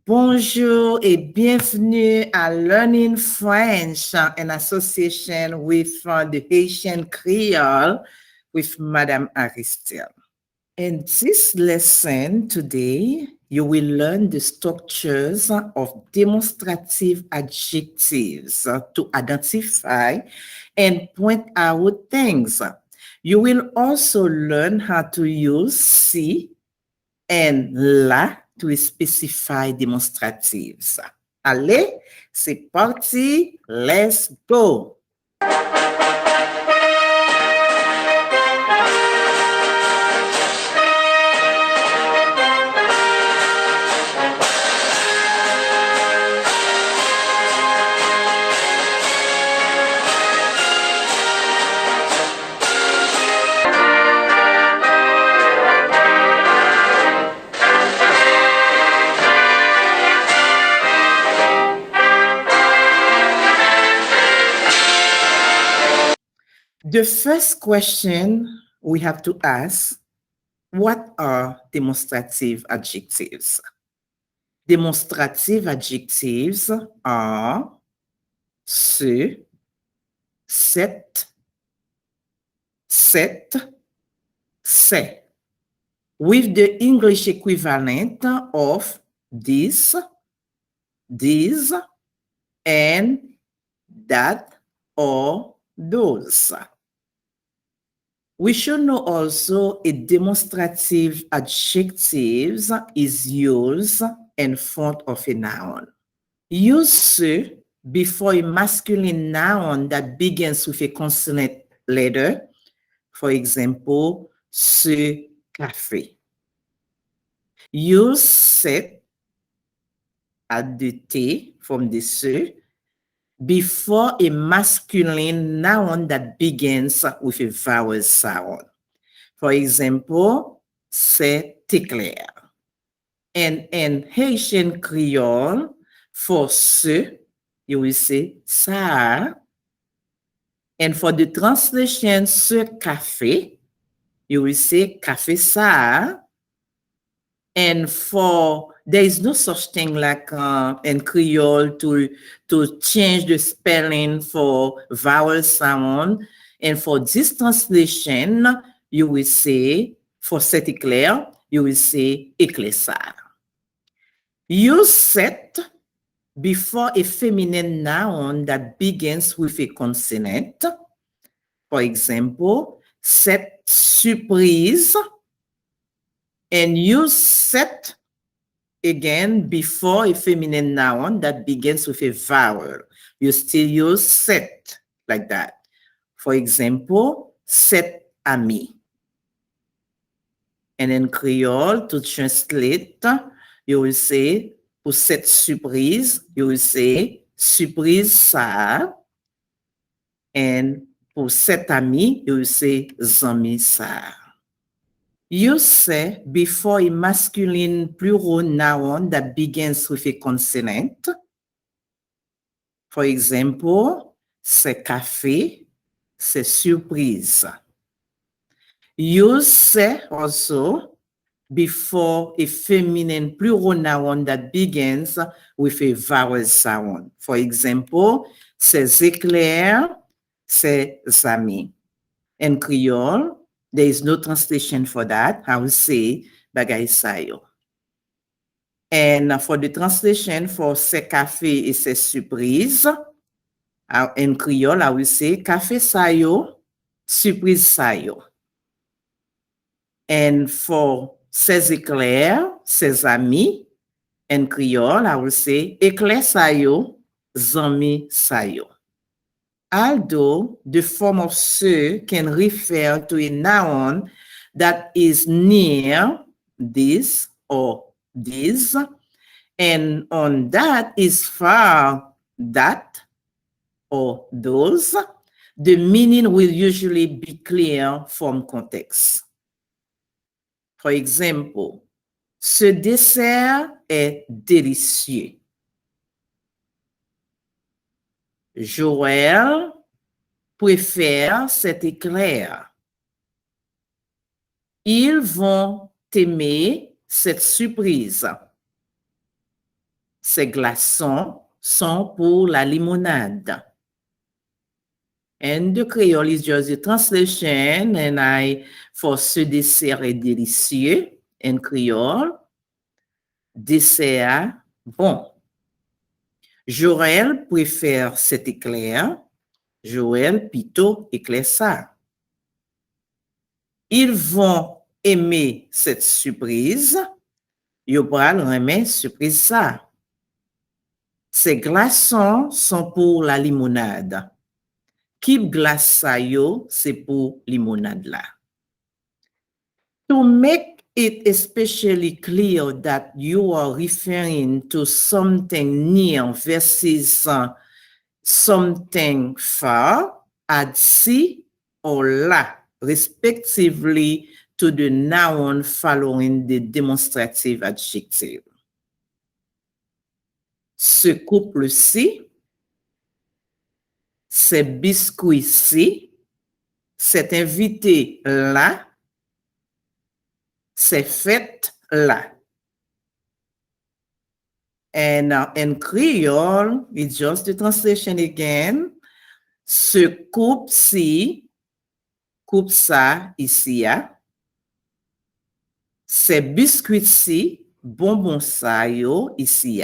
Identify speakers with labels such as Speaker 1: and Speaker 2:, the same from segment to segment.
Speaker 1: Bonjour et bienvenue à Learning French in association with the Haitian Creole with Madame Aristide. In this lesson today, you will learn the structures of demonstrative adjectives to identify and point out things. You will also learn how to use si and la to specify demonstratives. Allez, c'est parti, let's go! The first question we have to ask, what are demonstrative adjectives? Demonstrative adjectives are ce, cette, c'est, with the English equivalent of this, these, and that or those. We should know also a demonstrative adjective is used in front of a noun. Use ce before a masculine noun that begins with a consonant letter. For example, ce café. Use cette, add the T from the ce, before a masculine noun that begins with a vowel sound. For example, c'est éclair. And in Haitian Creole, for ce, you will say ça. And for the translation ce café, you will say café ça. And for there is no such thing like in Creole to change the spelling for vowel sound. And for this translation, you will say, for cet éclair, you will say éclairçard. Use set before a feminine noun that begins with a consonant. For example, cette surprise. And use set again before a feminine noun that begins with a vowel. You still use set like that. For example, cet ami. And in Creole, to translate, you will say, pour cette surprise, you will say, surprise ça. And pour cet ami, you will say, zami ça. Use say before a masculine plural noun that begins with a consonant. For example, c'est café, c'est surprise. Use say also before a feminine plural noun that begins with a vowel sound. For example, ces éclairs, ces amis. In Creole, there is no translation for that. I will say bagay sayo. And for the translation for ce café et c'est surprise, in Creole, I will say café sayo, surprise sayo. And for ces éclairs, ces amis, in Creole, I will say éclair sayo, zami sayo. Although the form of ce can refer to a noun that is near this or this, and on that is far that or those, the meaning will usually be clear from context. For example, ce dessert est délicieux. Joël préfère cet éclair. Ils vont aimer cette surprise. Ces glaçons sont pour la limonade. And the Creole is just a translation, and for ce dessert est délicieux en créole, dessert bon. Joël préfère cet éclair. Joël plutôt éclaire ça. Ils vont aimer cette surprise. Ils vont aimer surprise ça. Ces glaçons sont pour la limonade. Keep glace ça yo, c'est pour limonade là. To make it especially clear that you are referring to something near versus something far, add si or la, respectively, to the noun following the demonstrative adjective. Ce couple-ci, ces biscuits-ci, cet invité-là, ces fêtes-là. And in Creole, it's just the translation again. Ce couple-ci, coupe ça, ici, ces biscuits-ci, bonbons ça, yo, ici,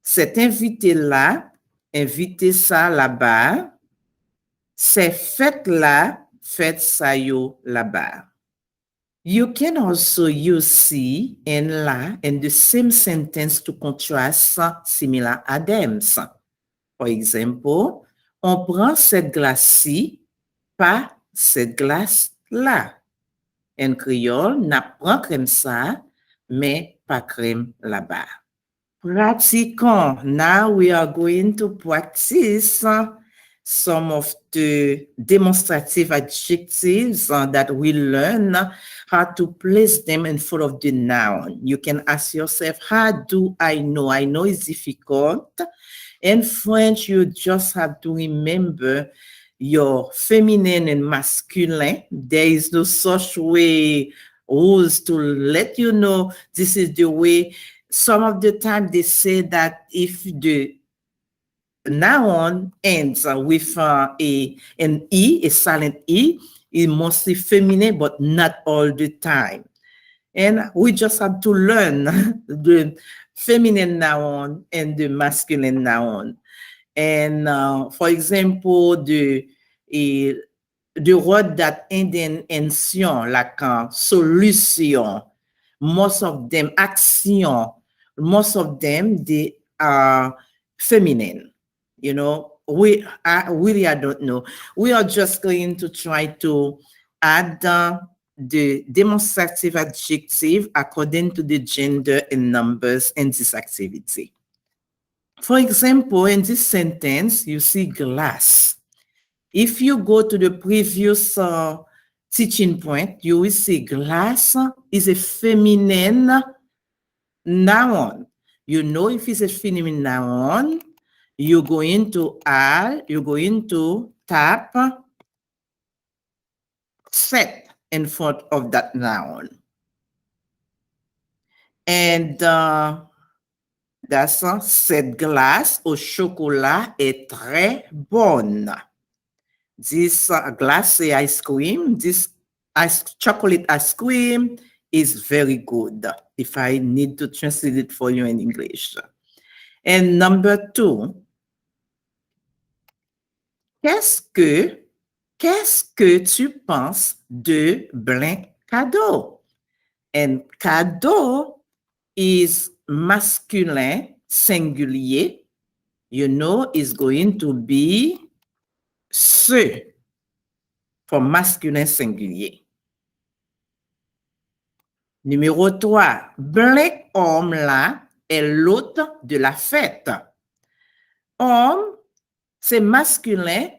Speaker 1: cet invité-là, invité ça là-bas. Ces fêtes-là, fête ça, yo, là-bas. You can also use si and la in the same sentence to contrast similar items. For example, on prend cette glace-ci, pas cette glace-là. En créole, n'a prend crème ça, mais pas crème là-bas. Pratiquons. Now we are going to practice some of the demonstrative adjectives that we learn how to place them in front of the noun. You can ask yourself, how do I know? I know it's difficult. In French, you just have to remember your feminine and masculine. There is no such way rules to let you know this is the way. Some of the time they say that if the noun ends with an E, a silent E, it's mostly feminine, but not all the time. And we just have to learn the feminine noun and the masculine noun. And for example, the word that end in ancien, like solution, most of them, action, most of them, they are feminine. You know, I don't know. We are just going to try to add the demonstrative adjective according to the gender and numbers in this activity. For example, in this sentence, you see glass. If you go to the previous teaching point, you will see glass is a feminine noun. You know, if it's a feminine noun, you're going to tap set in front of that noun. And that's cette glace au chocolat est très bonne. This glace ice cream, this chocolate ice cream is very good, if I need to translate it for you in English. And number 2, qu'est-ce que tu penses de blanc cadeau? And cadeau is masculin singulier. You know, is going to be ce for masculin singulier. Numéro 3, blanc homme là est l'hôte de la fête. Homme, c'est masculin,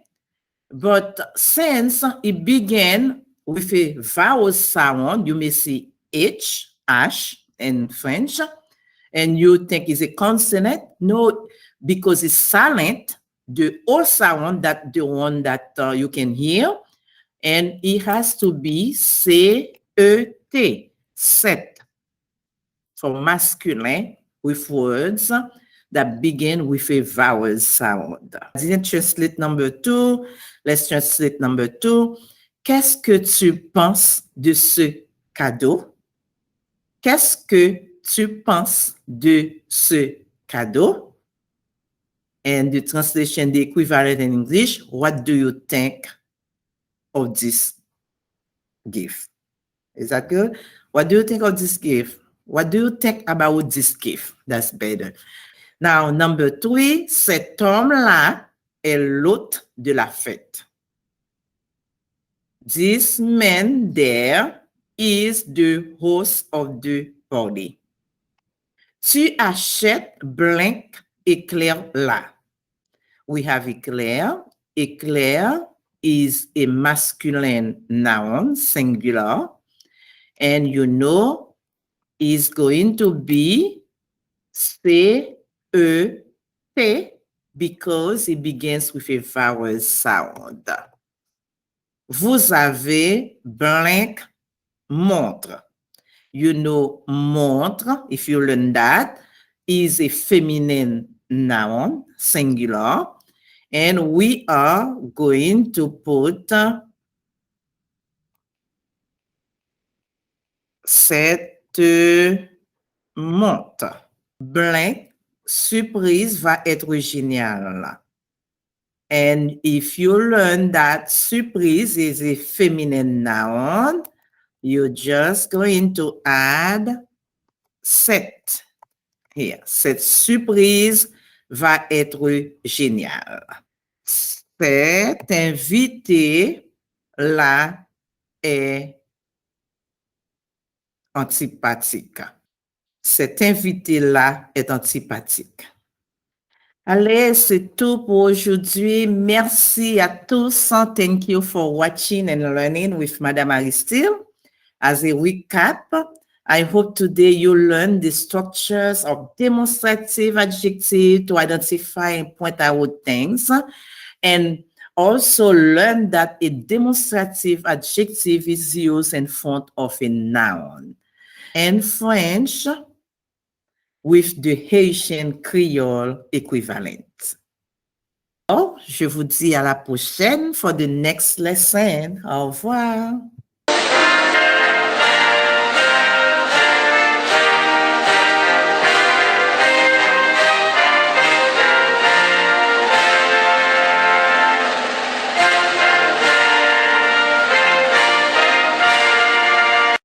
Speaker 1: but since it began with a vowel sound, you may see H in French, and you think it's a consonant. No, because it's silent, the O sound, that the one that you can hear, and it has to be C-E-T, set, for masculine with words that begin with a vowel sound. I didn't translate number 2. Let's translate number 2. Qu'est-ce que tu penses de ce cadeau? Qu'est-ce que tu penses de ce cadeau? And the translation, the equivalent in English, what do you think of this gift? Is that good? What do you think of this gift? What do you think about this gift? That's better. Now, number 3, cet homme-là est l'hôte de la fête. This man there is the host of the party. Tu achètes blank éclair là. We have éclair. Éclair is a masculine noun, singular. And you know, is going to be C-E-T because it begins with a vowel sound. Vous avez blank montre. You know, montre, if you learn that, is a feminine noun, singular. And we are going to put cette montre. Blank, surprise va être génial. And if you learn that surprise is a feminine noun, you're just going to add cette here. Cette surprise va être géniale. Cet invité-là est antipathique. Cet invité-là est antipathique. Allez, c'est tout pour aujourd'hui. Merci à tous. Thank you for watching and learning with Madame Aristide. As a recap, I hope today you learned the structures of demonstrative adjective to identify and point out things, and also learn that a demonstrative adjective is used in front of a noun. In French, with the Haitian Creole equivalent. Oh, je vous dis à la prochaine for the next lesson. Au revoir.